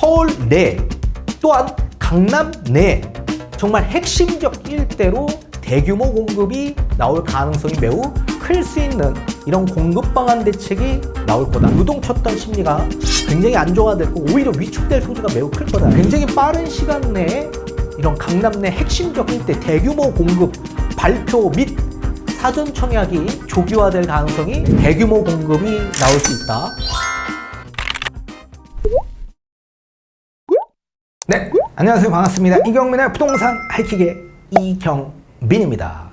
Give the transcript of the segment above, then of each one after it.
서울 내 또한 강남 내 정말 핵심적 일대로 대규모 공급이 나올 가능성이 매우 클 수 있는 이런 공급 방안 대책이 나올 거다. 유동쳤던 심리가 굉장히 안정화되고 오히려 위축될 소지가 매우 클 거다. 굉장히 빠른 시간 내에 이런 강남 내 핵심적 일대 대규모 공급 발표 및 사전 청약이 조기화될 가능성이 대규모 공급이 나올 수 있다. 네, 안녕하세요. 반갑습니다. 이경민의 부동산 하이킥의 이경민입니다.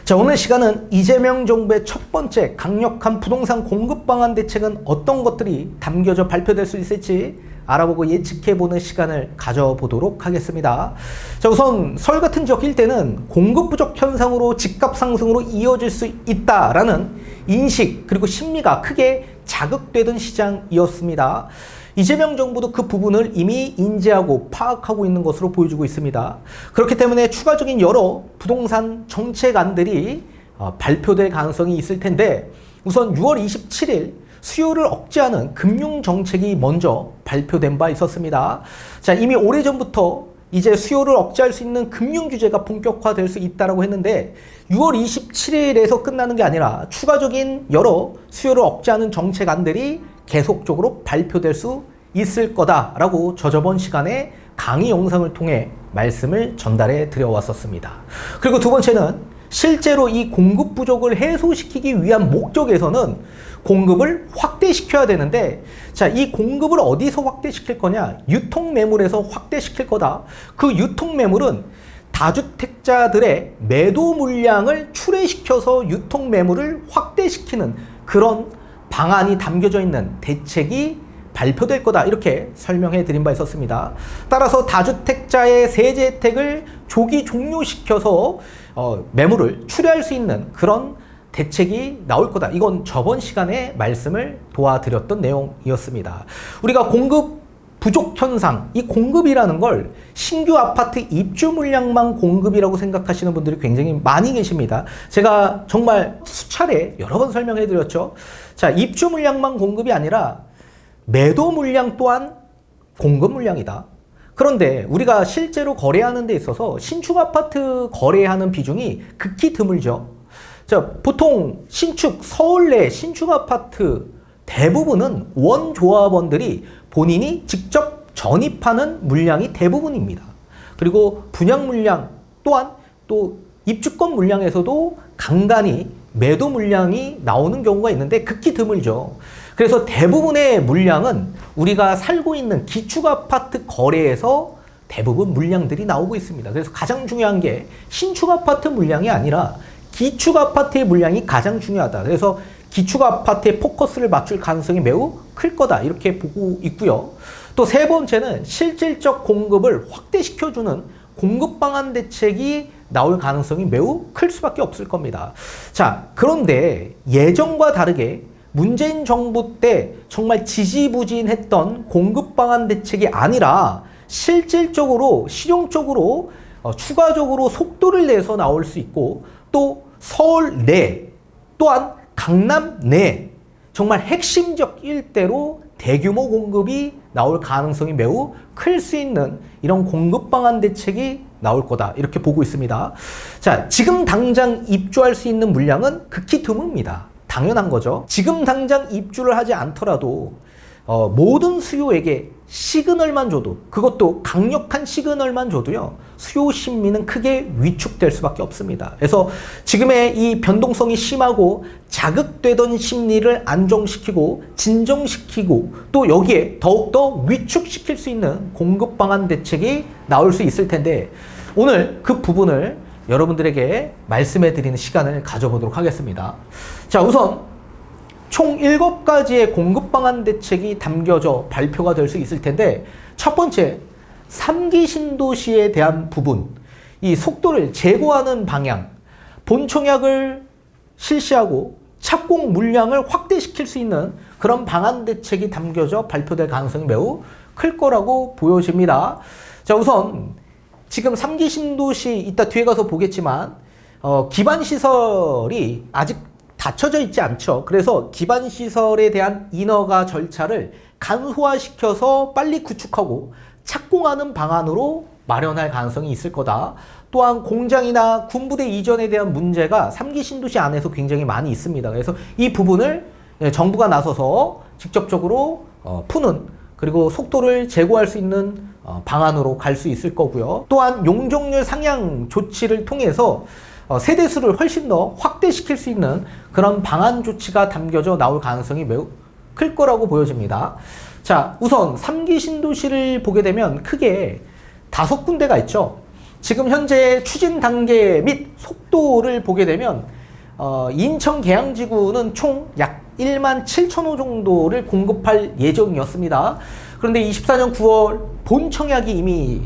자, 오늘 시간은 이재명 정부의 첫 번째 강력한 부동산 공급 방안 대책은 어떤 것들이 담겨져 발표될 수 있을지 알아보고 예측해보는 시간을 가져보도록 하겠습니다. 자, 우선 서울 같은 지역 일대는 공급 부족 현상으로 집값 상승으로 이어질 수 있다라는 인식 그리고 심리가 크게 자극되던 시장이었습니다. 이재명 정부도 그 부분을 이미 인지하고 파악하고 있는 것으로 보여지고 있습니다. 그렇기 때문에 추가적인 여러 부동산 정책안들이 발표될 가능성이 있을 텐데, 우선 6월 27일 수요를 억제하는 금융정책이 먼저 발표된 바 있었습니다. 자, 이미 오래전부터 이제 수요를 억제할 수 있는 금융규제가 본격화될 수 있다고 했는데 6월 27일에서 끝나는 게 아니라 추가적인 여러 수요를 억제하는 정책안들이 계속적으로 발표될 수 있을 거다라고 저저번 시간에 강의 영상을 통해 말씀을 전달해 드려왔었습니다. 그리고 두 번째는 실제로 이 공급 부족을 해소시키기 위한 목적에서는 공급을 확대시켜야 되는데, 자, 이 공급을 어디서 확대시킬 거냐? 유통매물에서 확대시킬 거다. 그 유통매물은 다주택자들의 매도 물량을 출회시켜서 유통매물을 확대시키는 그런 방안이 담겨져 있는 대책이 발표될 거다, 이렇게 설명해 드린 바 있었습니다. 따라서 다주택자의 세제 혜택을 조기 종료시켜서 매물을 출회할 수 있는 그런 대책이 나올 거다. 이건 저번 시간에 말씀을 도와드렸던 내용이었습니다. 우리가 공급 부족 현상, 이 공급이라는 걸 신규 아파트 입주 물량만 공급이라고 생각하시는 분들이 굉장히 많이 계십니다. 제가 정말 수차례 여러 번 설명해 드렸죠. 자, 입주 물량만 공급이 아니라 매도 물량 또한 공급 물량이다. 그런데 우리가 실제로 거래하는 데 있어서 신축 아파트 거래하는 비중이 극히 드물죠. 자, 보통 서울 내 신축 아파트 대부분은 원조합원들이 본인이 직접 전입하는 물량이 대부분입니다. 그리고 분양 물량 또한 또 입주권 물량에서도 간간히 매도 물량이 나오는 경우가 있는데 극히 드물죠. 그래서 대부분의 물량은 우리가 살고 있는 기축 아파트 거래에서 대부분 물량들이 나오고 있습니다. 그래서 가장 중요한 게 신축 아파트 물량이 아니라 기축 아파트의 물량이 가장 중요하다. 그래서 기축 아파트에 포커스를 맞출 가능성이 매우 클 거다, 이렇게 보고 있고요. 또 세 번째는 실질적 공급을 확대시켜주는 공급 방안 대책이 나올 가능성이 매우 클 수밖에 없을 겁니다. 자, 그런데 예전과 다르게 문재인 정부 때 정말 지지부진했던 공급 방안 대책이 아니라 실질적으로 실용적으로 추가적으로 속도를 내서 나올 수 있고, 또 서울 내 또한 강남 내 정말 핵심적 일대로 대규모 공급이 나올 가능성이 매우 클 수 있는 이런 공급 방안 대책이 나올 거다, 이렇게 보고 있습니다. 자, 지금 당장 입주할 수 있는 물량은 극히 드뭅니다. 당연한 거죠. 지금 당장 입주를 하지 않더라도 모든 수요에게 시그널만 줘도, 그것도 강력한 시그널만 줘도요, 수요 심리는 크게 위축될 수밖에 없습니다. 그래서 지금의 이 변동성이 심하고 자극되던 심리를 안정시키고 진정시키고 또 여기에 더욱더 위축시킬 수 있는 공급 방안 대책이 나올 수 있을 텐데, 오늘 그 부분을 여러분들에게 말씀해 드리는 시간을 가져보도록 하겠습니다. 자, 우선 총 7가지의 공급 방안 대책이 담겨져 발표가 될 수 있을 텐데, 첫 번째, 3기 신도시에 대한 부분, 이 속도를 제고하는 방향, 본청약을 실시하고 착공 물량을 확대시킬 수 있는 그런 방안 대책이 담겨져 발표될 가능성이 매우 클 거라고 보여집니다. 자, 우선 지금 3기 신도시 이따 뒤에 가서 보겠지만 기반시설이 아직 갖춰져 있지 않죠. 그래서 기반시설에 대한 인허가 절차를 간소화시켜서 빨리 구축하고 착공하는 방안으로 마련할 가능성이 있을 거다. 또한 공장이나 군부대 이전에 대한 문제가 3기 신도시 안에서 굉장히 많이 있습니다. 그래서 이 부분을 정부가 나서서 직접적으로 푸는, 그리고 속도를 제고할 수 있는 방안으로 갈 수 있을 거고요. 또한 용적률 상향 조치를 통해서 세대수를 훨씬 더 확대시킬 수 있는 그런 방안 조치가 담겨져 나올 가능성이 매우 클 거라고 보여집니다. 자, 우선 3기 신도시를 보게 되면 크게 5군데가 있죠. 지금 현재 추진 단계 및 속도를 보게 되면 인천 계양지구는 총 약 1만 7천호 정도를 공급할 예정이었습니다. 그런데 24년 9월 본 청약이 이미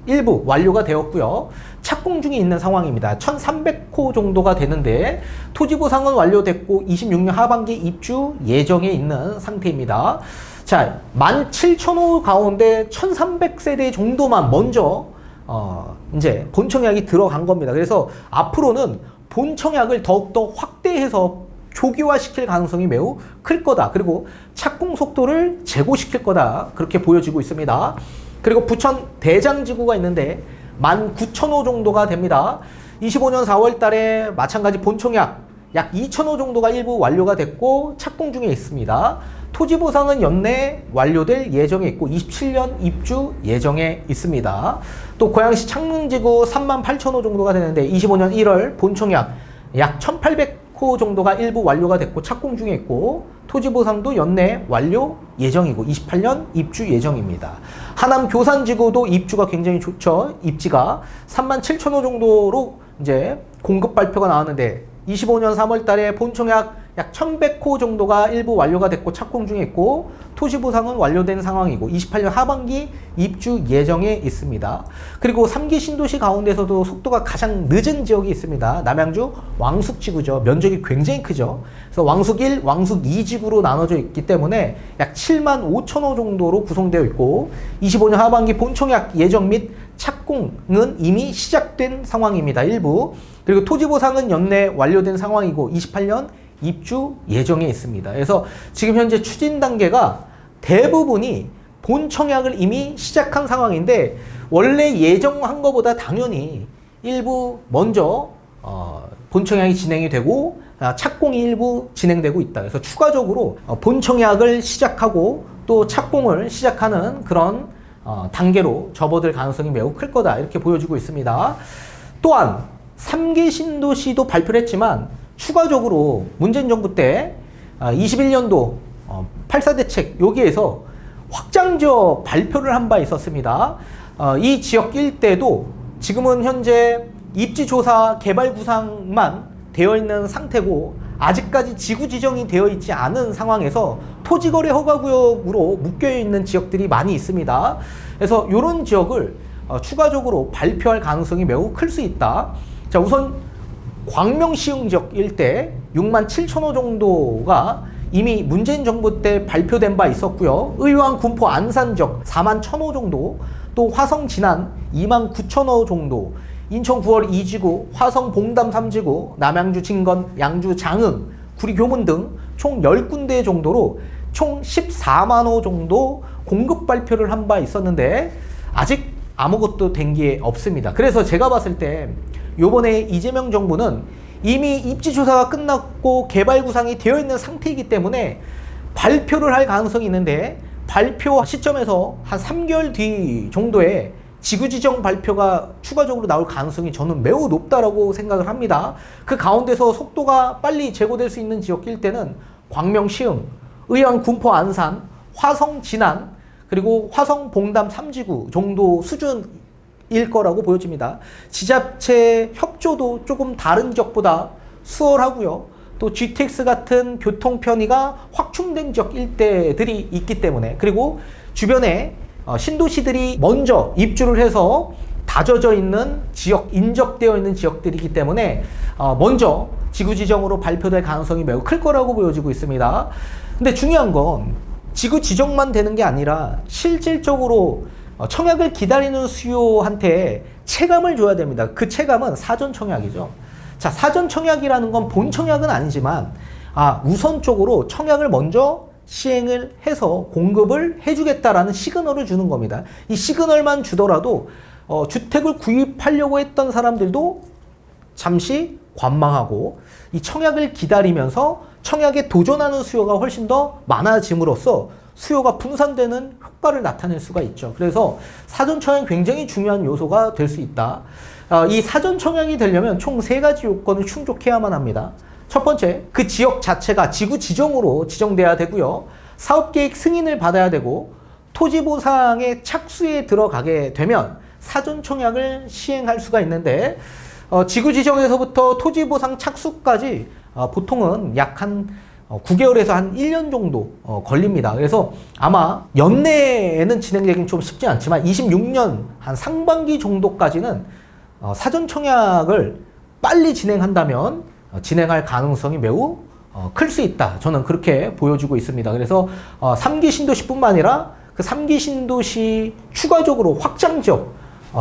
일부 완료가 되었고요. 착공 중에 있는 상황입니다. 1,300호 정도가 되는데 토지 보상은 완료됐고 26년 하반기 입주 예정에 있는 상태입니다. 자, 17,000호 가운데 1,300세대 정도만 먼저 이제 본청약이 들어간 겁니다. 그래서 앞으로는 본청약을 더욱더 확대해서 조기화시킬 가능성이 매우 클 거다. 그리고 착공 속도를 제고시킬 거다. 그렇게 보여지고 있습니다. 그리고 부천 대장지구가 있는데 19,000호 정도가 됩니다. 25년 4월 달에 마찬가지 본청약 약 2,000호 정도가 일부 완료가 됐고 착공 중에 있습니다. 토지 보상은 연내 완료될 예정에 있고 27년 입주 예정에 있습니다. 또 고양시 창릉지구 38,000호 정도가 되는데 25년 1월 본청약 약 1,800호 정도가 일부 완료가 됐고 착공 중에 있고 토지 보상도 연내 완료 예정이고 28년 입주 예정입니다. 하남 교산지구도 입주가 굉장히 좋죠. 입지가 37,000호 정도로 이제 공급 발표가 나왔는데 25년 3월 달에 본청약 약 1,100호 정도가 일부 완료가 됐고 착공 중에 있고 토지 보상은 완료된 상황이고 28년 하반기 입주 예정에 있습니다. 그리고 3기 신도시 가운데서도 속도가 가장 늦은 지역이 있습니다. 남양주 왕숙지구죠. 면적이 굉장히 크죠. 그래서 왕숙 1, 왕숙 2지구로 나눠져 있기 때문에 약 7만 5천호 정도로 구성되어 있고 25년 하반기 본청약 예정 및 착공은 이미 시작된 상황입니다. 일부. 그리고 토지 보상은 연내 완료된 상황이고 28년 입주 예정에 있습니다. 그래서 지금 현재 추진 단계가 대부분이 본청약을 이미 시작한 상황인데 원래 예정한 것보다 당연히 일부 먼저 본청약이 진행이 되고 착공이 일부 진행되고 있다. 그래서 추가적으로 본청약을 시작하고 또 착공을 시작하는 그런 단계로 접어들 가능성이 매우 클 거다. 이렇게 보여지고 있습니다. 또한 3기 신도시도 발표를 했지만 추가적으로 문재인 정부 때 21년도 8.4대책 여기에서 확장지역 발표를 한 바 있었습니다. 이 지역 일대도 지금은 현재 입지조사 개발 구상만 되어 있는 상태고 아직까지 지구 지정이 되어 있지 않은 상황에서 토지거래 허가구역으로 묶여있는 지역들이 많이 있습니다. 그래서 이런 지역을 추가적으로 발표할 가능성이 매우 클 수 있다. 자, 우선 광명시흥 지역 일대 6만 7천호 정도가 이미 문재인 정부 때 발표된 바 있었고요. 의왕, 군포, 안산 지역 4만 1천호 정도, 또 화성, 진안 2만 9천호 정도, 인천 9월 2지구, 화성, 봉담 3지구, 남양주, 진건, 양주, 장흥, 구리, 교문 등 총 10군데 정도로 총 14만 호 정도 공급 발표를 한 바 있었는데 아직 아무것도 된 게 없습니다. 그래서 제가 봤을 때 요번에 이재명 정부는 이미 입지조사가 끝났고 개발 구상이 되어 있는 상태이기 때문에 발표를 할 가능성이 있는데 발표 시점에서 한 3개월 뒤 정도에 지구지정 발표가 추가적으로 나올 가능성이 저는 매우 높다라고 생각을 합니다. 그 가운데서 속도가 빨리 제고될 수 있는 지역 일대는 광명, 시흥, 의왕, 군포, 안산, 화성, 진안, 그리고 화성, 봉담 3지구 정도 수준일 거라고 보여집니다. 지자체 협조도 조금 다른 지역보다 수월하고요. 또 GTX 같은 교통 편의가 확충된 지역 일대들이 있기 때문에, 그리고 주변에 신도시들이 먼저 입주를 해서 다져져 있는 지역, 인접되어 있는 지역들이기 때문에 먼저 지구지정으로 발표될 가능성이 매우 클 거라고 보여지고 있습니다. 근데 중요한 건 지구 지정만 되는 게 아니라 실질적으로 청약을 기다리는 수요한테 체감을 줘야 됩니다. 그 체감은 사전 청약이죠. 자, 사전 청약이라는 건 본 청약은 아니지만 우선적으로 청약을 먼저 시행을 해서 공급을 해주겠다라는 시그널을 주는 겁니다. 이 시그널만 주더라도 주택을 구입하려고 했던 사람들도 잠시 관망하고 이 청약을 기다리면서 청약에 도전하는 수요가 훨씬 더 많아짐으로써 수요가 분산되는 효과를 나타낼 수가 있죠. 그래서 사전 청약이 굉장히 중요한 요소가 될 수 있다. 이 사전 청약이 되려면 총 3가지 요건을 충족해야만 합니다. 첫 번째, 그 지역 자체가 지구 지정으로 지정돼야 되고요. 사업계획 승인을 받아야 되고 토지 보상의 착수에 들어가게 되면 사전 청약을 시행할 수가 있는데 지구 지정에서부터 토지 보상 착수까지 보통은 약 한 9개월에서 한 1년 정도 걸립니다. 그래서 아마 연내에는 진행되긴 좀 쉽지 않지만 26년 한 상반기 정도까지는 사전 청약을 빨리 진행한다면 진행할 가능성이 매우 클 수 있다. 저는 그렇게 보여주고 있습니다. 그래서 3기 신도시뿐만 아니라 그 3기 신도시 추가적으로 확장 지역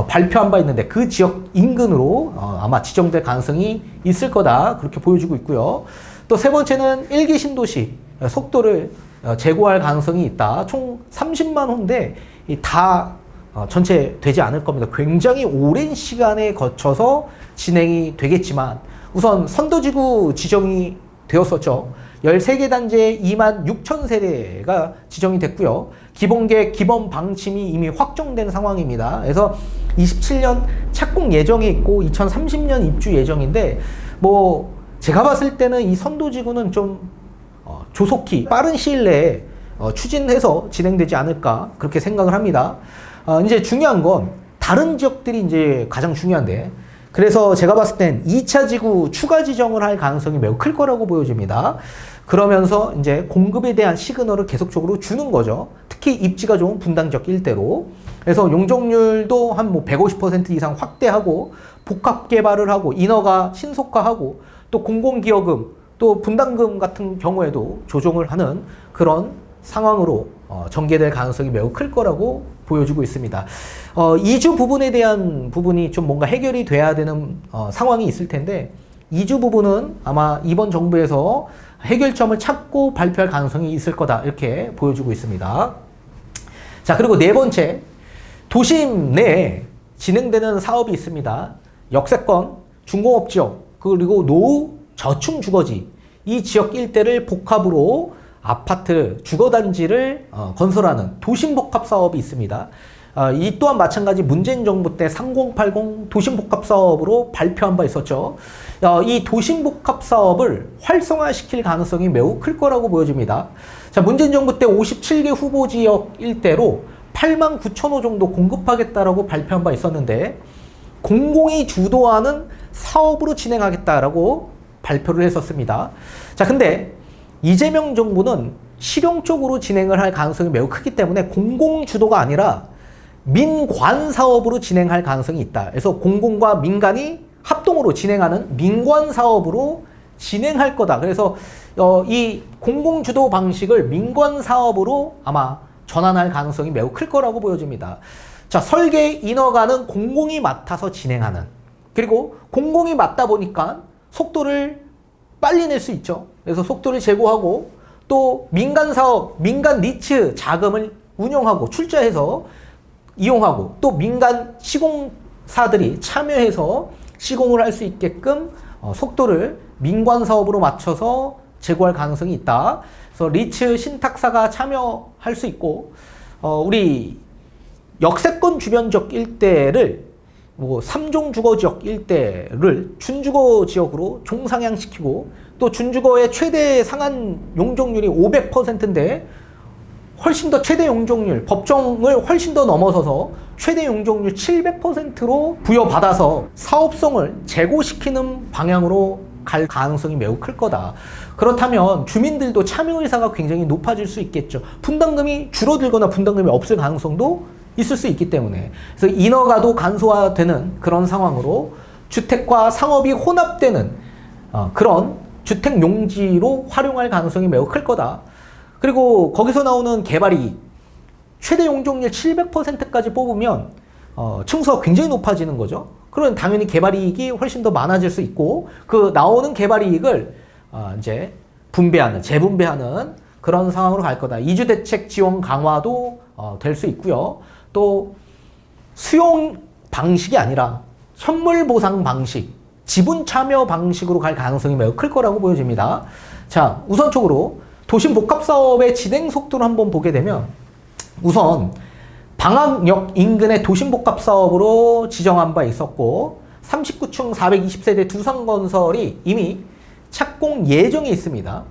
발표한 바 있는데 그 지역 인근으로 아마 지정될 가능성이 있을 거다. 그렇게 보여주고 있고요. 또 세 번째는 1기 신도시 속도를 제고할 가능성이 있다. 총 30만 호인데 다 전체 되지 않을 겁니다. 굉장히 오랜 시간에 거쳐서 진행이 되겠지만 우선 선도지구 지정이 되었었죠. 13개 단지에 2만 6천 세대가 지정이 됐고요. 기본계획, 기본 방침이 이미 확정된 상황입니다. 그래서 27년 착공 예정이 있고 2030년 입주 예정인데 뭐 제가 봤을 때는 이 선도지구는 좀 조속히 빠른 시일 내에 추진해서 진행되지 않을까 그렇게 생각을 합니다. 이제 중요한 건 다른 지역들이 이제 가장 중요한데 그래서 제가 봤을 땐 2차 지구 추가 지정을 할 가능성이 매우 클 거라고 보여집니다. 그러면서 이제 공급에 대한 시그널을 계속적으로 주는 거죠. 특히 입지가 좋은 분당 지역 일대로. 그래서 용적률도 한 뭐 150% 이상 확대하고 복합 개발을 하고 인허가 신속화하고 또 공공기여금 또 분담금 같은 경우에도 조정을 하는 그런 상황으로 전개될 가능성이 매우 클 거라고 보여주고 있습니다. 이주 부분에 대한 부분이 좀 뭔가 해결이 돼야 되는 상황이 있을 텐데 이주 부분은 아마 이번 정부에서 해결점을 찾고 발표할 가능성이 있을 거다 이렇게 보여주고 있습니다. 자, 그리고 네 번째, 도심 내에 진행되는 사업이 있습니다. 역세권, 중공업 지역, 그리고 노후 저층 주거지 이 지역 일대를 복합으로 아파트, 주거단지를 건설하는 도심복합 사업이 있습니다. 이 또한 마찬가지 문재인 정부 때 3080 도심복합 사업으로 발표한 바 있었죠. 이 도심복합 사업을 활성화시킬 가능성이 매우 클 거라고 보여집니다. 자, 문재인 정부 때 57개 후보 지역 일대로 8만 9천 호 정도 공급하겠다라고 발표한 바 있었는데 공공이 주도하는 사업으로 진행하겠다라고 발표를 했었습니다. 자, 근데 이재명 정부는 실용적으로 진행을 할 가능성이 매우 크기 때문에 공공 주도가 아니라 민관 사업으로 진행할 가능성이 있다. 그래서 공공과 민간이 합동으로 진행하는 민관 사업으로 진행할 거다. 그래서 이 공공 주도 방식을 민관 사업으로 아마 전환할 가능성이 매우 클 거라고 보여집니다. 자, 설계 인허가는 공공이 맡아서 진행하는, 그리고 공공이 맡다 보니까 속도를 빨리 낼 수 있죠. 그래서 속도를 제고하고 또 민간 사업, 민간 니츠 자금을 운용하고 출자해서 이용하고 또 민간 시공사들이 참여해서 시공을 할 수 있게끔 속도를 민관 사업으로 맞춰서 제고할 가능성이 있다. 그래서 리츠 신탁사가 참여할 수 있고 우리 역세권 주변 지역 일대를 뭐 3종 주거 지역 일대를 준주거 지역으로 종상향시키고 또 준주거의 최대 상한 용적률이 500%인데 훨씬 더 최대 용적률, 법정을 훨씬 더 넘어서서 최대 용적률 700%로 부여받아서 사업성을 제고시키는 방향으로 갈 가능성이 매우 클 거다. 그렇다면 주민들도 참여 의사가 굉장히 높아질 수 있겠죠. 분담금이 줄어들거나 분담금이 없을 가능성도 있을 수 있기 때문에. 그래서 인허가도 간소화되는 그런 상황으로 주택과 상업이 혼합되는 그런 주택 용지로 활용할 가능성이 매우 클 거다. 그리고 거기서 나오는 개발이익, 최대 용적률 700%까지 뽑으면 층수가 굉장히 높아지는 거죠. 그러면 당연히 개발이익이 훨씬 더 많아질 수 있고 그 나오는 개발이익을 이제 분배하는, 재분배하는 그런 상황으로 갈 거다. 이주대책 지원 강화도 될 수 있고요. 또 수용 방식이 아니라 현물 보상 방식, 지분 참여 방식으로 갈 가능성이 매우 클 거라고 보여집니다. 자, 우선적으로 도심 복합 사업의 진행 속도를 한번 보게 되면 우선 방학역 인근의 도심 복합 사업으로 지정한 바 있었고 39층 420세대 두산건설이 이미 착공 예정에 있습니다.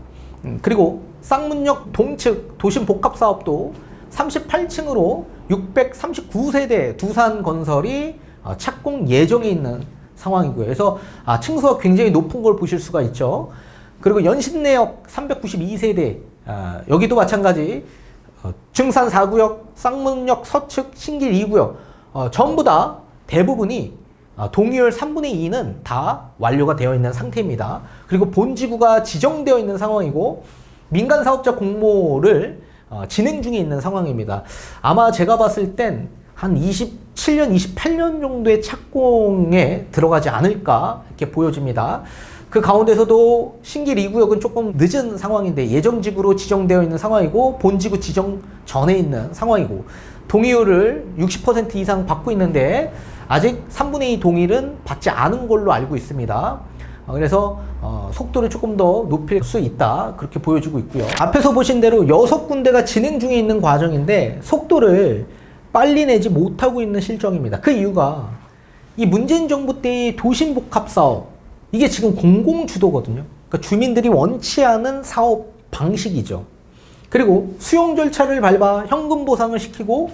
그리고 쌍문역 동측 도심 복합 사업도 38층으로 639세대 두산건설이 착공 예정에 있는 상황이고요. 그래서 층수가 굉장히 높은 걸 보실 수가 있죠. 그리고 연신내역 392세대 여기도 마찬가지 증산 4구역, 쌍문역 서측, 신길 2구역 전부 다 대부분이 동의율 3분의 2는 다 완료가 되어 있는 상태입니다. 그리고 본지구가 지정되어 있는 상황이고 민간 사업자 공모를 진행 중에 있는 상황입니다. 아마 제가 봤을 땐 한 27년, 28년 정도의 착공에 들어가지 않을까 이렇게 보여집니다. 그 가운데서도 신길 2구역은 조금 늦은 상황인데 예정지구로 지정되어 있는 상황이고 본지구 지정 전에 있는 상황이고 동의율을 60% 이상 받고 있는데 아직 3분의 2 동의율은 받지 않은 걸로 알고 있습니다. 그래서 속도를 조금 더 높일 수 있다 그렇게 보여지고 있고요. 앞에서 보신 대로 6군데가 진행 중에 있는 과정인데 속도를 빨리 내지 못하고 있는 실정입니다. 그 이유가 이 문재인 정부 때의 도심복합사업 이게 지금 공공주도거든요. 그러니까 주민들이 원치 않은 사업 방식이죠. 그리고 수용 절차를 밟아 현금 보상을 시키고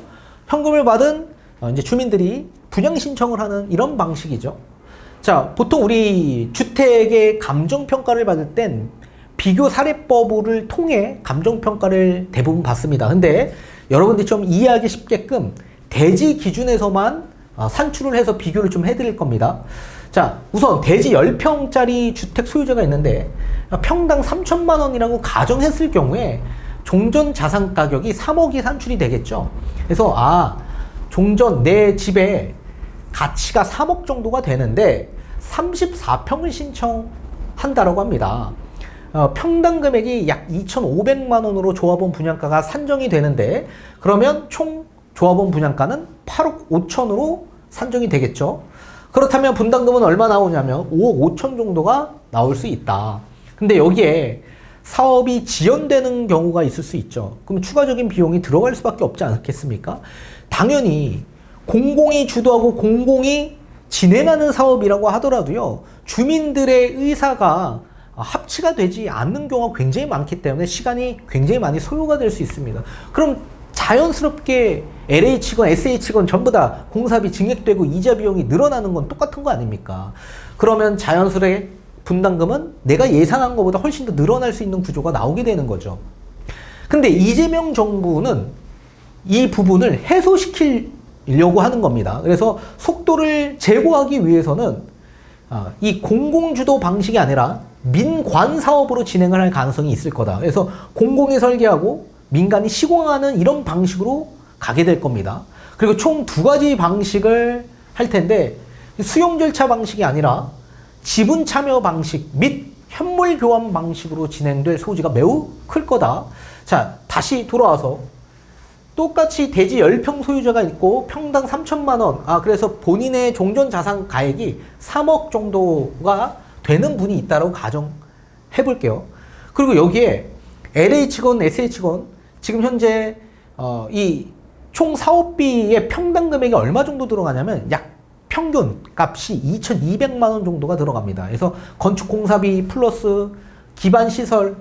현금을 받은 이제 주민들이 분양 신청을 하는 이런 방식이죠. 자, 보통 우리 주택의 감정평가를 받을 땐 비교 사례법을 통해 감정평가를 대부분 받습니다. 근데 여러분들이 좀 이해하기 쉽게끔 대지 기준에서만 산출을 해서 비교를 좀 해드릴 겁니다. 자, 우선 대지 10평짜리 주택 소유자가 있는데 평당 3천만 원이라고 가정했을 경우에 종전 자산 가격이 3억이 산출이 되겠죠. 그래서 종전 내 집에 가치가 3억 정도가 되는데 34평을 신청한다라고 합니다. 평당 금액이 약 2,500만 원으로 조합원 분양가가 산정이 되는데 그러면 총 조합원 분양가는 8억 5천으로 산정이 되겠죠. 그렇다면 분담금은 얼마 나오냐면 5억 5천 정도가 나올 수 있다. 근데 여기에 사업이 지연되는 경우가 있을 수 있죠. 그럼 추가적인 비용이 들어갈 수밖에 없지 않겠습니까? 당연히 공공이 주도하고 공공이 진행하는 사업이라고 하더라도요, 주민들의 의사가 합치가 되지 않는 경우가 굉장히 많기 때문에 시간이 굉장히 많이 소요가 될 수 있습니다. 그럼 자연스럽게 LH건 SH건 전부 다 공사비 증액되고 이자 비용이 늘어나는 건 똑같은 거 아닙니까? 그러면 자연스레 분담금은 내가 예상한 것보다 훨씬 더 늘어날 수 있는 구조가 나오게 되는 거죠. 근데 이재명 정부는 이 부분을 해소시키려고 하는 겁니다. 그래서 속도를 제고하기 위해서는 이 공공주도 방식이 아니라 민관 사업으로 진행을 할 가능성이 있을 거다. 그래서 공공이 설계하고 민간이 시공하는 이런 방식으로 가게 될 겁니다. 그리고 총 2가지 방식을 할 텐데 수용 절차 방식이 아니라 지분 참여 방식 및 현물 교환 방식으로 진행될 소지가 매우 클 거다. 자, 다시 돌아와서 똑같이 대지 10평 소유자가 있고 평당 3천만 원. 그래서 본인의 종전 자산 가액이 3억 정도가 되는 분이 있다고 가정해 볼게요. 그리고 여기에 LH건 SH건 지금 현재 이 총 사업비의 평당 금액이 얼마 정도 들어가냐면 약 평균 값이 2,200만 원 정도가 들어갑니다. 그래서 건축 공사비 플러스 기반 시설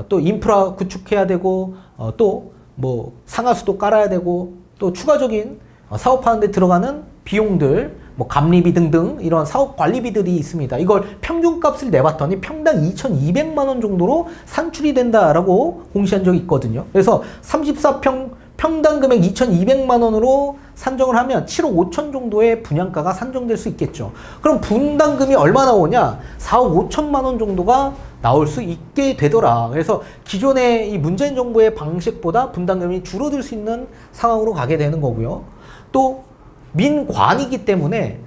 또 인프라 구축해야 되고 또 뭐 상하수도 깔아야 되고 또 추가적인 사업하는 데 들어가는 비용들 뭐 감리비 등등 이런 사업 관리비들이 있습니다. 이걸 평균값을 내봤더니 평당 2,200만 원 정도로 산출이 된다라고 공시한 적이 있거든요. 그래서 34평 평당 금액 2,200만 원으로 산정을 하면 7억 5천 정도의 분양가가 산정될 수 있겠죠. 그럼 분담금이 얼마 나오냐? 4억 5천만 원 정도가 나올 수 있게 되더라. 그래서 기존의 이 문재인 정부의 방식보다 분담금이 줄어들 수 있는 상황으로 가게 되는 거고요. 또 민관이기 때문에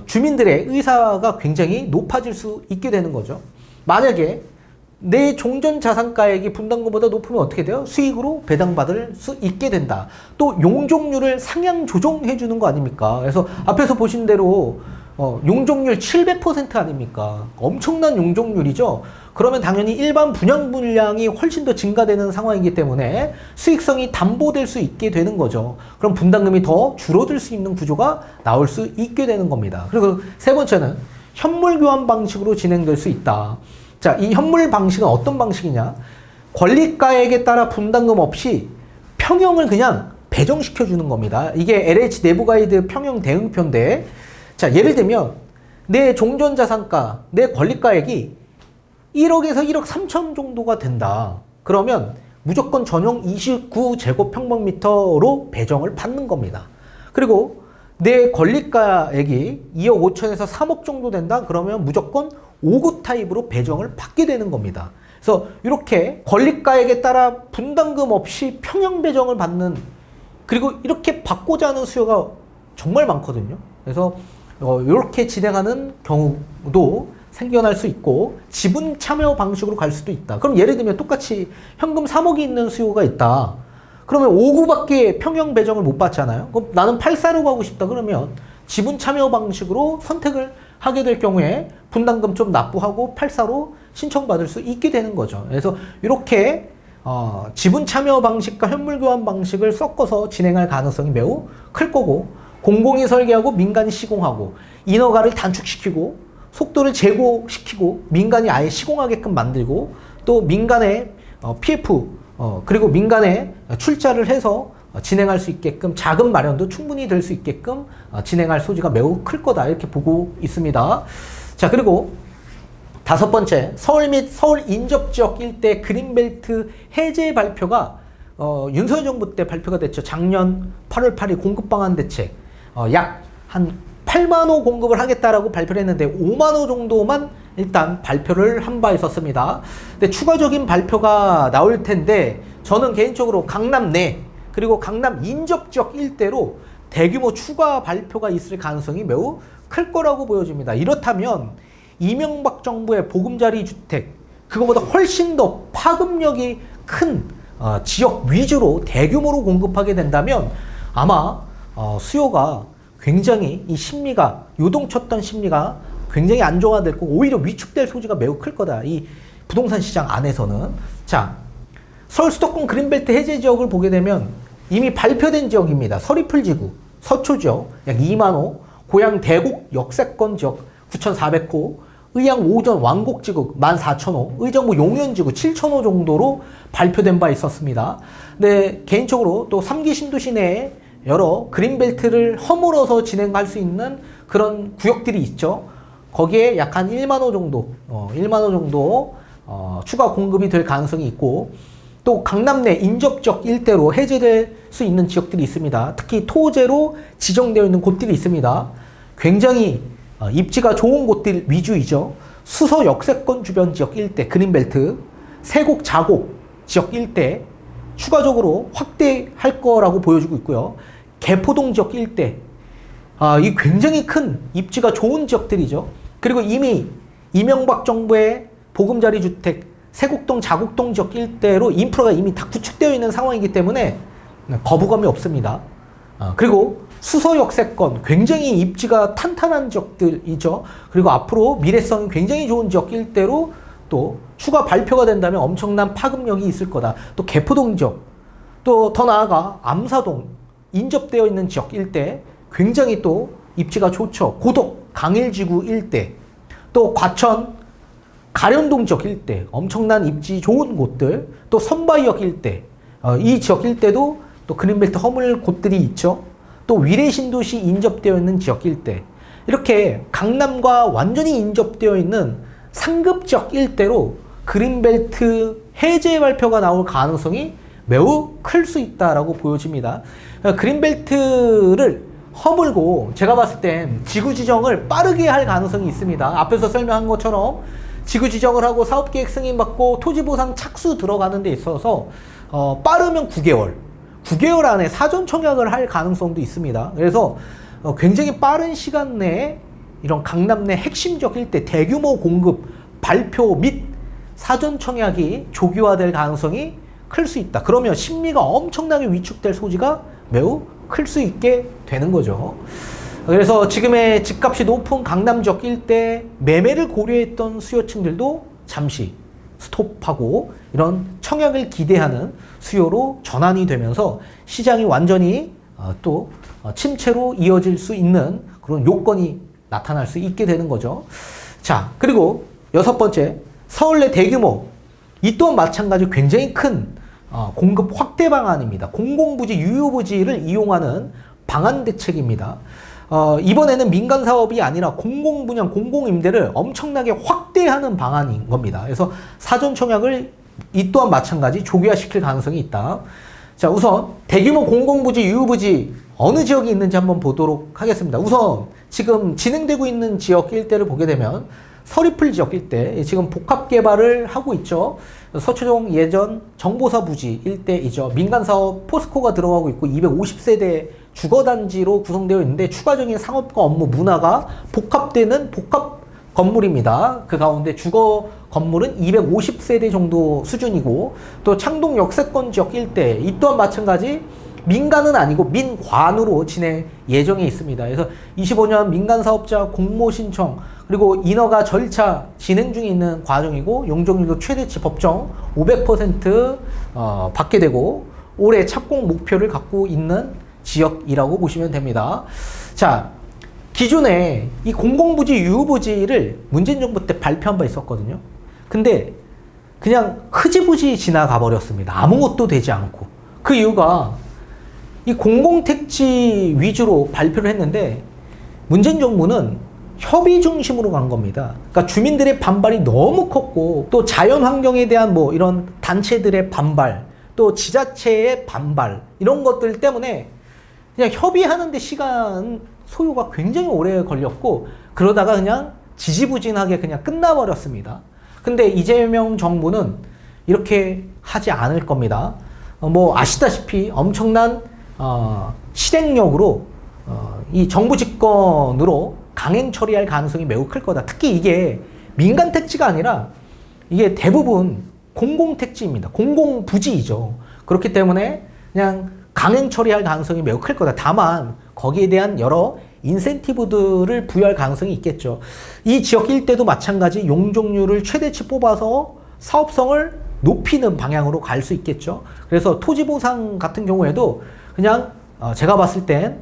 주민들의 의사가 굉장히 높아질 수 있게 되는 거죠. 만약에 내 종전 자산가액이 분담금보다 높으면 어떻게 돼요? 수익으로 배당받을 수 있게 된다. 또 용적률을 상향 조정해 주는 거 아닙니까? 그래서 앞에서 보신 대로 용적률 700% 아닙니까? 엄청난 용적률이죠. 그러면 당연히 일반 분양 물량이 훨씬 더 증가되는 상황이기 때문에 수익성이 담보될 수 있게 되는 거죠. 그럼 분담금이 더 줄어들 수 있는 구조가 나올 수 있게 되는 겁니다. 그리고 세 번째는 현물 교환 방식으로 진행될 수 있다. 자, 이 현물 방식은 어떤 방식이냐? 권리가액에 따라 분담금 없이 평형을 그냥 배정시켜 주는 겁니다. 이게 LH 내부 가이드 평형 대응표인데, 자, 예를 들면 내 종전자산가, 내 권리가액이 1억에서 1억 3천 정도가 된다. 그러면 무조건 전용 29제곱평방미터로 배정을 받는 겁니다. 그리고 내 권리가액이 2억 5천에서 3억 정도 된다. 그러면 무조건 5구 타입으로 배정을 받게 되는 겁니다. 그래서 이렇게 권리가액에 따라 분담금 없이 평형 배정을 받는, 그리고 이렇게 받고자 하는 수요가 정말 많거든요. 그래서 이렇게 진행하는 경우도 생겨날 수 있고, 지분 참여 방식으로 갈 수도 있다. 그럼 예를 들면 똑같이 현금 3억이 있는 수요가 있다. 그러면 5구밖에 평형 배정을 못 받잖아요. 그럼 나는 8사로 가고 싶다. 그러면 지분 참여 방식으로 선택을 하게 될 경우에 분담금 좀 납부하고 8사로 신청받을 수 있게 되는 거죠. 그래서 이렇게 지분 참여 방식과 현물 교환 방식을 섞어서 진행할 가능성이 매우 클 거고, 공공이 설계하고 민간이 시공하고, 인허가를 단축시키고 속도를 제고시키고 민간이 아예 시공하게끔 만들고, 또 민간의 PF 그리고 민간에 출자를 해서 진행할 수 있게끔 자금 마련도 충분히 될 수 있게끔 진행할 소지가 매우 클 거다, 이렇게 보고 있습니다. 자, 그리고 다섯 번째, 서울 및 서울 인접지역 일대 그린벨트 해제 발표가 윤석열 정부 때 발표가 됐죠. 작년 8월 8일 공급방안 대책 약 한 8만 호 공급을 하겠다라고 발표를 했는데 5만 호 정도만 일단 발표를 한 바 있었습니다. 근데 추가적인 발표가 나올 텐데, 저는 개인적으로 강남 내 그리고 강남 인접 지역 일대로 대규모 추가 발표가 있을 가능성이 매우 클 거라고 보여집니다. 이렇다면 이명박 정부의 보금자리 주택, 그거보다 훨씬 더 파급력이 큰 지역 위주로 대규모로 공급하게 된다면 아마 수요가 굉장히, 이 심리가, 요동쳤던 심리가 굉장히 안정화될 거고 오히려 위축될 소지가 매우 클 거다, 이 부동산 시장 안에서는. 자, 서울 수도권 그린벨트 해제 지역을 보게 되면 이미 발표된 지역입니다. 서리풀 지구, 서초 지역 약 2만 호, 고양 대곡 역세권 지역 9,400호, 의양 오전 왕곡 지구 14,000호, 의정부 용현 지구 7,000호 정도로 발표된 바 있었습니다. 네, 개인적으로 또 3기 신도시 내에 여러 그린벨트를 허물어서 진행할 수 있는 그런 구역들이 있죠. 거기에 약 한 1만 호 정도, 1만 호 정도 추가 공급이 될 가능성이 있고, 또 강남 내 인접지역 일대로 해제될 수 있는 지역들이 있습니다. 특히 토제로 지정되어 있는 곳들이 있습니다. 굉장히 입지가 좋은 곳들 위주이죠. 수서 역세권 주변 지역 일대 그린벨트, 세곡 자곡 지역 일대 추가적으로 확대할 거라고 보여지고 있고요. 개포동 지역 일대, 이 굉장히 큰 입지가 좋은 지역들이죠. 그리고 이미 이명박 정부의 보금자리 주택 세곡동 자곡동 지역 일대로 인프라가 이미 다 구축되어 있는 상황이기 때문에 거부감이 없습니다. 그리고 수서 역세권 굉장히 입지가 탄탄한 지역들이죠. 그리고 앞으로 미래성이 굉장히 좋은 지역 일대로 또 추가 발표가 된다면 엄청난 파급력이 있을 거다. 또 개포동 지역, 또 더 나아가 암사동 인접되어 있는 지역 일대 굉장히 또 입지가 좋죠. 고덕 강일지구 일대, 또 과천 가련동 지역 일대 엄청난 입지 좋은 곳들, 또 선바이역 일대, 이 지역 일대도 또 그린벨트 허물 곳들이 있죠. 또 위례신도시 인접되어 있는 지역 일대, 이렇게 강남과 완전히 인접되어 있는 상급 지역 일대로 그린벨트 해제 발표가 나올 가능성이 매우 클 수 있다라고 보여집니다. 그린벨트를 허물고 제가 봤을 땐 지구 지정을 빠르게 할 가능성이 있습니다. 앞에서 설명한 것처럼 지구 지정을 하고 사업계획 승인받고 토지보상 착수 들어가는 데 있어서 빠르면 9개월 안에 사전 청약을 할 가능성도 있습니다. 그래서 굉장히 빠른 시간 내에 이런 강남 내 핵심 지역 일대 대규모 공급 발표 및 사전 청약이 조기화될 가능성이 클 수 있다. 그러면 심리가 엄청나게 위축될 소지가 매우 클 수 있게 되는 거죠. 그래서 지금의 집값이 높은 강남 지역 일대 매매를 고려했던 수요층들도 잠시 스톱하고 이런 청약을 기대하는 수요로 전환이 되면서 시장이 완전히 또 침체로 이어질 수 있는 그런 요건이 나타날 수 있게 되는 거죠. 자, 그리고 여섯 번째, 서울 내 대규모, 이 또한 마찬가지 굉장히 큰 공급 확대 방안입니다. 공공부지, 유효부지를 이용하는 방안 대책입니다. 이번에는 민간 사업이 아니라 공공분양, 공공임대를 엄청나게 확대하는 방안인 겁니다. 그래서 사전 청약을 이 또한 마찬가지 조기화시킬 가능성이 있다. 자, 우선 대규모 공공부지, 유효부지 어느 지역이 있는지 한번 보도록 하겠습니다. 우선 지금 진행되고 있는 지역 일대를 보게 되면 서리풀 지역 일대, 지금 복합 개발을 하고 있죠. 서초동 예전 정보사 부지 일대이죠. 민간사업 포스코가 들어가고 있고 250세대 주거단지로 구성되어 있는데 추가적인 상업과 업무 문화가 복합되는 복합 건물입니다. 그 가운데 주거 건물은 250세대 정도 수준이고, 또 창동 역세권 지역 일대, 이 또한 마찬가지 민간은 아니고 민관으로 진행 예정에 있습니다. 그래서 25년 민간사업자 공모 신청, 그리고 인허가 절차 진행 중에 있는 과정이고, 용적률도 최대치 법정 500% 받게 되고, 올해 착공 목표를 갖고 있는 지역이라고 보시면 됩니다. 자, 기존에 이 공공부지, 유효부지를 문재인 정부 때 발표한 바 있었거든요. 근데 그냥 흐지부지 지나가 버렸습니다. 아무것도 되지 않고. 그 이유가 이 공공택지 위주로 발표를 했는데 문재인 정부는 협의 중심으로 간 겁니다. 그러니까 주민들의 반발이 너무 컸고, 또 자연환경에 대한 뭐 이런 단체들의 반발, 또 지자체의 반발, 이런 것들 때문에 그냥 협의하는데 시간 소요가 굉장히 오래 걸렸고, 그러다가 그냥 지지부진하게 그냥 끝나버렸습니다. 근데 이재명 정부는 이렇게 하지 않을 겁니다. 뭐 아시다시피 엄청난 실행력으로 이 정부 집권으로 강행 처리할 가능성이 매우 클 거다. 특히 이게 민간 택지가 아니라 이게 대부분 공공택지입니다. 공공부지이죠. 그렇기 때문에 그냥 강행 처리할 가능성이 매우 클 거다. 다만 거기에 대한 여러 인센티브들을 부여할 가능성이 있겠죠. 이 지역 일대도 마찬가지 용적률을 최대치 뽑아서 사업성을 높이는 방향으로 갈 수 있겠죠. 그래서 토지보상 같은 경우에도 그냥 제가 봤을 땐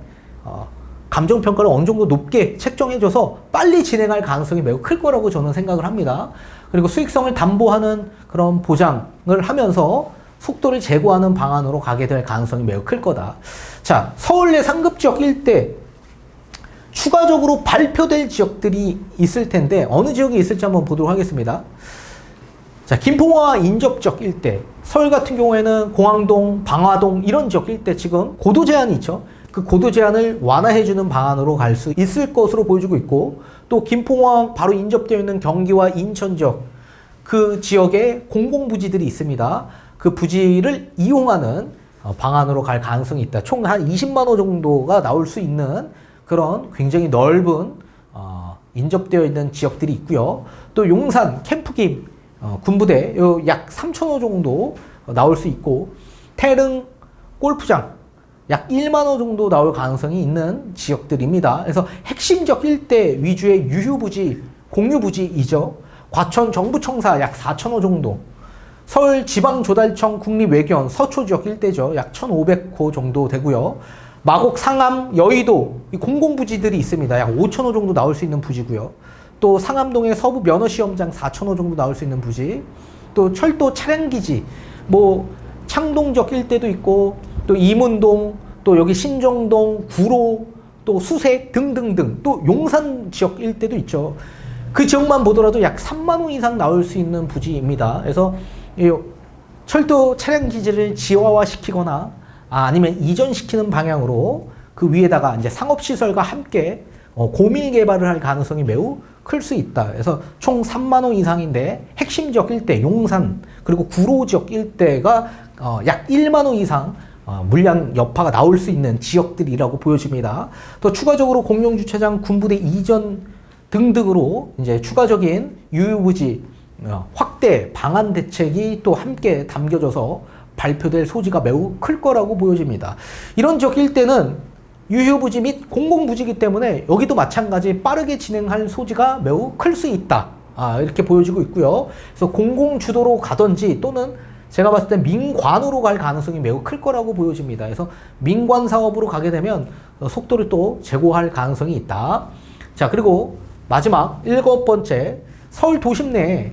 감정평가를 어느 정도 높게 책정해줘서 빨리 진행할 가능성이 매우 클 거라고 저는 생각을 합니다. 그리고 수익성을 담보하는 그런 보장을 하면서 속도를 제고하는 방안으로 가게 될 가능성이 매우 클 거다. 자, 서울 내 상급 지역 일대 추가적으로 발표될 지역들이 있을 텐데 어느 지역이 있을지 한번 보도록 하겠습니다. 자, 김포와 인접 지역 일대, 서울 같은 경우에는 공항동, 방화동 이런 지역 일대 지금 고도 제한이 있죠. 그 고도 제한을 완화해주는 방안으로 갈 수 있을 것으로 보여지고 있고, 또 김포공항 바로 인접되어 있는 경기와 인천 지역, 그 지역에 공공부지들이 있습니다. 그 부지를 이용하는 방안으로 갈 가능성이 있다. 총 한 20만 호 정도가 나올 수 있는 그런 굉장히 넓은 인접되어 있는 지역들이 있고요. 또 용산 캠프김 군부대 약 3,000호 정도 나올 수 있고, 태릉 골프장 약 1만 호 정도 나올 가능성이 있는 지역들입니다. 그래서 핵심 지역 일대 위주의 유휴부지, 공유부지이죠. 과천 정부청사 약 4,000호 정도, 서울지방조달청 국립외교원 서초 지역 일대죠. 약 1,500호 정도 되고요. 마곡, 상암, 여의도 이 공공부지들이 있습니다. 약 5,000호 정도 나올 수 있는 부지고요. 또 상암동의 서부 면허시험장 4,000호 정도 나올 수 있는 부지, 또 철도 차량기지, 뭐 창동 지역 일대도 있고, 또 이문동, 또 여기 신정동, 구로, 또 수색 등등등, 또 용산 지역 일대도 있죠. 그 지역만 보더라도 약 3만 호 이상 나올 수 있는 부지입니다. 그래서 이 철도 차량 기지를 지하화시키거나 아니면 이전시키는 방향으로 그 위에다가 이제 상업시설과 함께 고밀 개발을 할 가능성이 매우 클 수 있다. 그래서 총 3만 호 이상인데 핵심 지역 일대, 용산, 그리고 구로 지역 일대가 약 1만 호 이상 물량 여파가 나올 수 있는 지역들이라고 보여집니다. 또 추가적으로 공용주차장, 군부대 이전 등등으로 이제 추가적인 유휴부지 확대 방안 대책이 또 함께 담겨져서 발표될 소지가 매우 클 거라고 보여집니다. 이런 지역일 때는 유휴부지 및 공공부지이기 때문에 여기도 마찬가지 빠르게 진행할 소지가 매우 클 수 있다. 이렇게 보여지고 있고요. 그래서 공공주도로 가든지 또는 제가 봤을 때 민관으로 갈 가능성이 매우 클 거라고 보여집니다. 그래서 민관 사업으로 가게 되면 속도를 또 제고할 가능성이 있다. 자, 그리고 마지막 7번째, 서울 도심 내에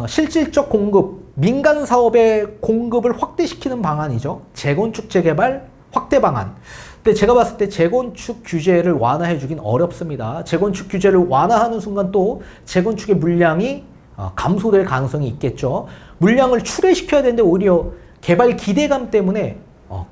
실질적 공급, 민간 사업의 공급을 확대시키는 방안이죠. 재건축 재개발 확대 방안. 근데 제가 봤을 때 재건축 규제를 완화해 주긴 어렵습니다. 재건축 규제를 완화하는 순간 또 재건축의 물량이 감소될 가능성이 있겠죠. 물량을 출회시켜야 되는데 오히려 개발 기대감 때문에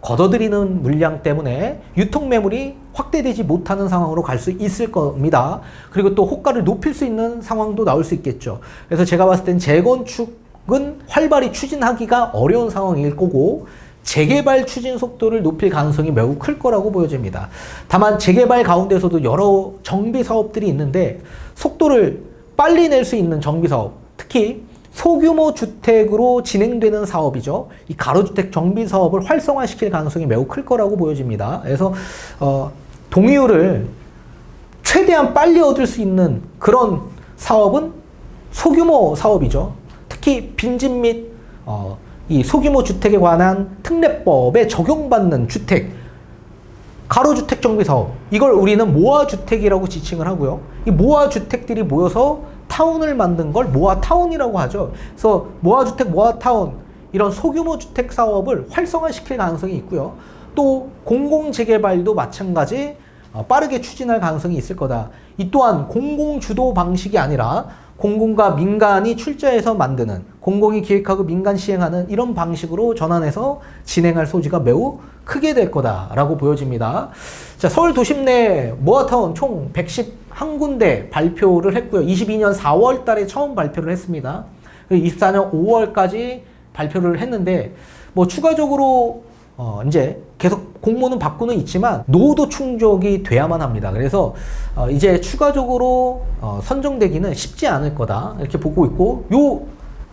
걷어들이는 물량 때문에 유통 매물이 확대되지 못하는 상황으로 갈 수 있을 겁니다. 그리고 또 호가를 높일 수 있는 상황도 나올 수 있겠죠. 그래서 제가 봤을 땐 재건축은 활발히 추진하기가 어려운 상황일 거고 재개발 추진 속도를 높일 가능성이 매우 클 거라고 보여집니다. 다만 재개발 가운데서도 여러 정비 사업들이 있는데 속도를 빨리 낼 수 있는 정비 사업, 특히 소규모 주택으로 진행되는 사업이죠. 이 가로주택 정비 사업을 활성화시킬 가능성이 매우 클 거라고 보여집니다. 그래서 동의율을 최대한 빨리 얻을 수 있는 그런 사업은 소규모 사업이죠. 특히 빈집 및 이 소규모 주택에 관한 특례법에 적용받는 주택, 가로주택 정비 사업, 이걸 우리는 모아주택이라고 지칭을 하고요. 이 모아주택들이 모여서 타운을 만든 걸 모아타운이라고 하죠. 그래서 모아주택, 모아타운, 이런 소규모 주택 사업을 활성화시킬 가능성이 있고요. 또 공공재개발도 마찬가지 빠르게 추진할 가능성이 있을 거다. 이 또한 공공주도 방식이 아니라 공공과 민간이 출자해서 만드는, 공공이 기획하고 민간 시행하는 이런 방식으로 전환해서 진행할 소지가 매우 크게 될 거다라고 보여집니다. 자, 서울 도심 내 모아타운 총 111군데 발표를 했고요. 22년 4월 달에 처음 발표를 했습니다. 24년 5월까지 발표를 했는데, 뭐 추가적으로 이제 계속 공모는 받고는 있지만 노후도 충족이 돼야만 합니다. 그래서 이제 추가적으로 선정되기는 쉽지 않을 거다 이렇게 보고 있고, 요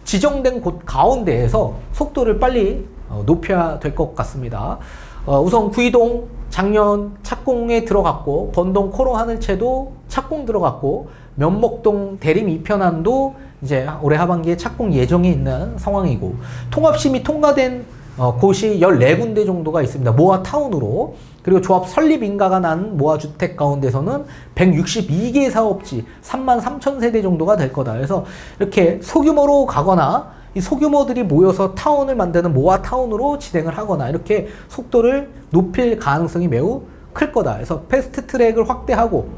지정된 곳 가운데에서 속도를 빨리 높여야 될 것 같습니다. 우선 구이동 작년 착공에 들어갔고, 번동 코로하늘채도 착공 들어갔고, 면목동 대림 이편안도 이제 올해 하반기에 착공 예정에 있는 상황이고, 통합심의 통과된 곳이 14군데 정도가 있습니다. 모아타운으로. 그리고 조합 설립 인가가 난 모아주택 가운데서는 162개 사업지 33,000세대 정도가 될 거다. 그래서 이렇게 소규모로 가거나 이 소규모들이 모여서 타운을 만드는 모아타운으로 진행을 하거나 이렇게 속도를 높일 가능성이 매우 클 거다. 그래서 패스트 트랙을 확대하고,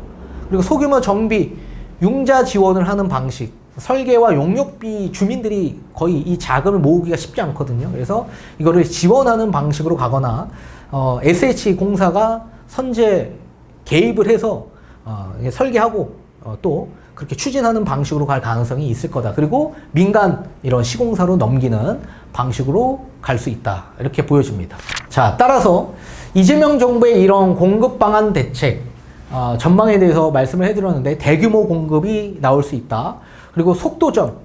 그리고 소규모 정비, 융자 지원을 하는 방식, 설계와 용역비, 주민들이 거의 이 자금을 모으기가 쉽지 않거든요. 그래서 이거를 지원하는 방식으로 가거나 SH공사가 선제 개입을 해서 설계하고 또 그렇게 추진하는 방식으로 갈 가능성이 있을 거다. 그리고 민간 이런 시공사로 넘기는 방식으로 갈 수 있다. 이렇게 보여집니다. 자, 따라서 이재명 정부의 이런 공급 방안 대책 전망에 대해서 말씀을 해드렸는데, 대규모 공급이 나올 수 있다. 그리고 속도전,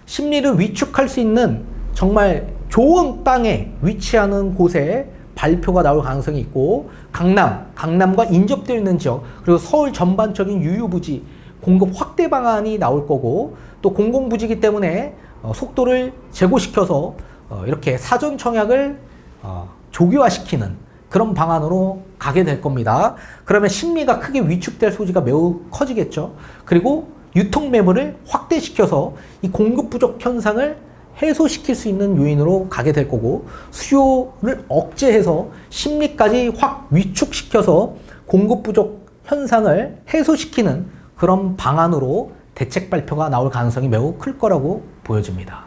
심리를 위축할 수 있는 정말 좋은 땅에 위치하는 곳에 발표가 나올 가능성이 있고, 강남과 인접되어 있는 지역, 그리고 서울 전반적인 유휴부지 공급 확대 방안이 나올 거고, 또 공공부지이기 때문에 속도를 제고시켜서 이렇게 사전 청약을 조기화시키는 그런 방안으로 가게 될 겁니다. 그러면 심리가 크게 위축될 소지가 매우 커지겠죠. 그리고 유통 매물을 확대시켜서 이 공급 부족 현상을 해소시킬 수 있는 요인으로 가게 될 거고, 수요를 억제해서 심리까지 확 위축시켜서 공급 부족 현상을 해소시키는 그런 방안으로 대책 발표가 나올 가능성이 매우 클 거라고 보여집니다.